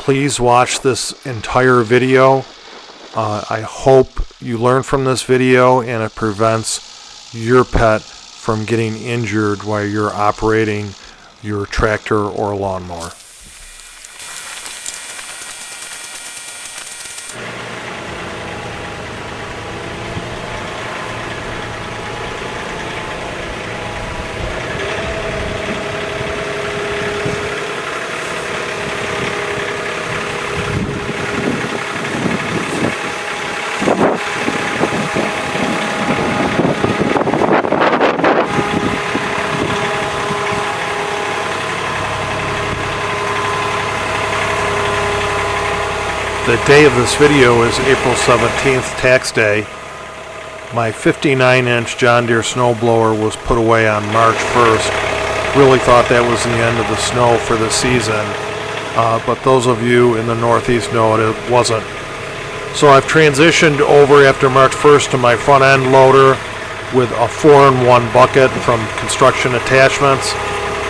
Please watch this entire video. I hope you learn from this video and it prevents your pet from getting injured while you're operating your tractor or lawnmower. The day of this video is April 17th, tax day. My 59-inch John Deere snowblower was put away on March 1st. Really thought that was the end of the snow for the season, but those of you in the Northeast know it wasn't. So I've transitioned over after March 1st to my front end loader with a 4-in-1 bucket from Construction Attachments.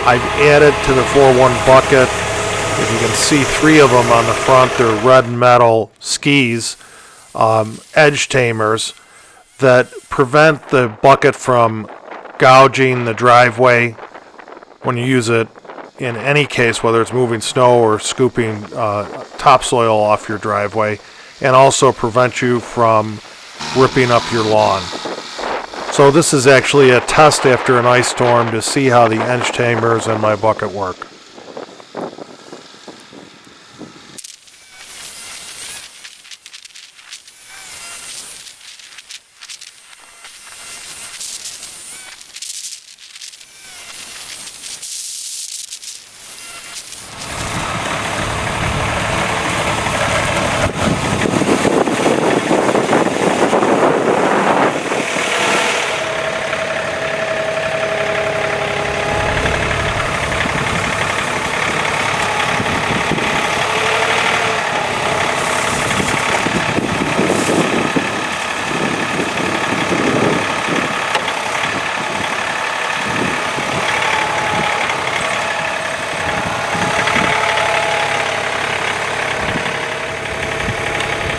I've added to the 4-in-1 bucket, if you can see 3 of them on the front, they're red metal skis, edge tamers that prevent the bucket from gouging the driveway when you use it in any case, whether it's moving snow or scooping topsoil off your driveway, and also prevent you from ripping up your lawn. So this is actually a test after an ice storm to see how the edge tamers and my bucket work.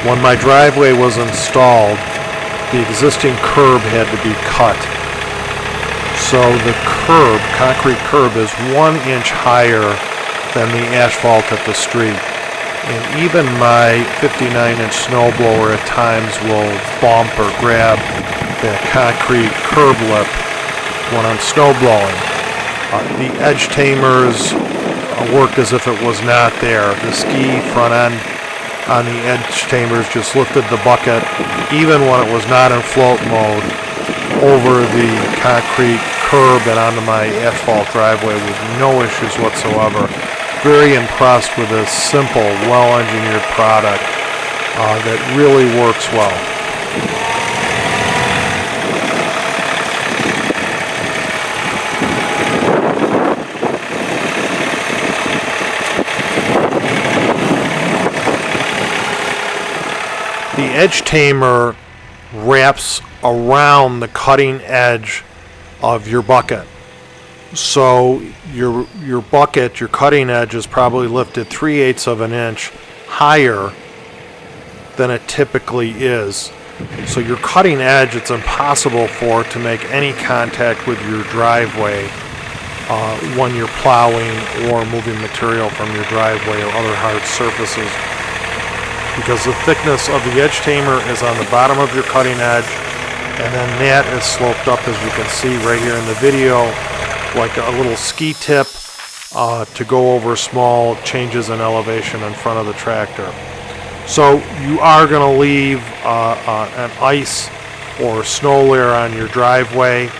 When my driveway was installed, the existing curb had to be cut. So the curb, concrete curb, is 1 inch higher than the asphalt at the street. And even my 59-inch snowblower at times will bump or grab that concrete curb lip when I'm snowblowing. The edge tamers worked as if it was not there. The ski front end on the edge tamers just lifted the bucket, even when it was not in float mode, over the concrete curb and onto my asphalt driveway with no issues whatsoever. Very impressed with this simple, well-engineered product that really works well. The edge tamer wraps around the cutting edge of your bucket. So your bucket, your cutting edge, is probably lifted 3/8 of an inch higher than it typically is. So your cutting edge, it's impossible for it to make any contact with your driveway when you're plowing or moving material from your driveway or other hard surfaces, because the thickness of the edge tamer is on the bottom of your cutting edge, and then that is sloped up, as you can see right here in the video, like a little ski tip to go over small changes in elevation in front of the tractor. So you are going to leave an ice or snow layer on your driveway.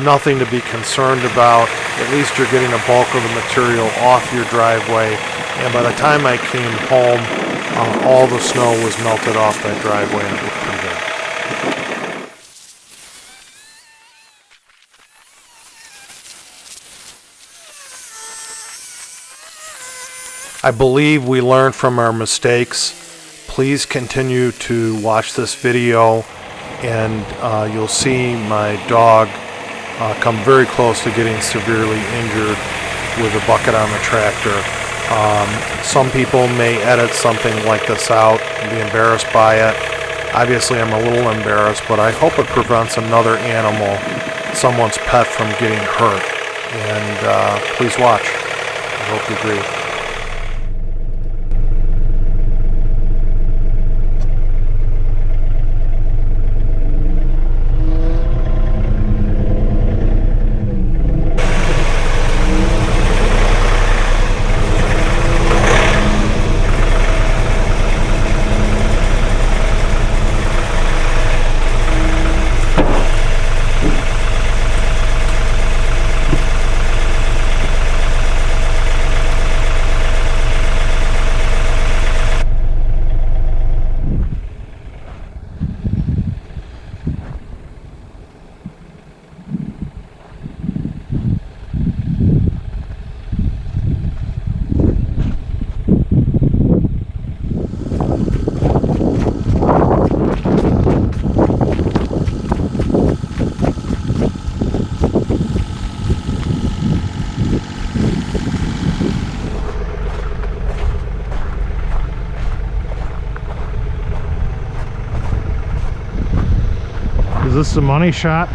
Nothing to be concerned about. At least you're getting a bulk of the material off your driveway, and by the time I came home, all the snow was melted off that driveway and it looked pretty good. I believe we learned from our mistakes. Please continue to watch this video, and you'll see my dog come very close to getting severely injured with a bucket on the tractor. Some people may edit something like this out and be embarrassed by it. Obviously, I'm a little embarrassed, but I hope it prevents another animal, someone's pet, from getting hurt. And please watch. I hope you agree. Is this the money shot?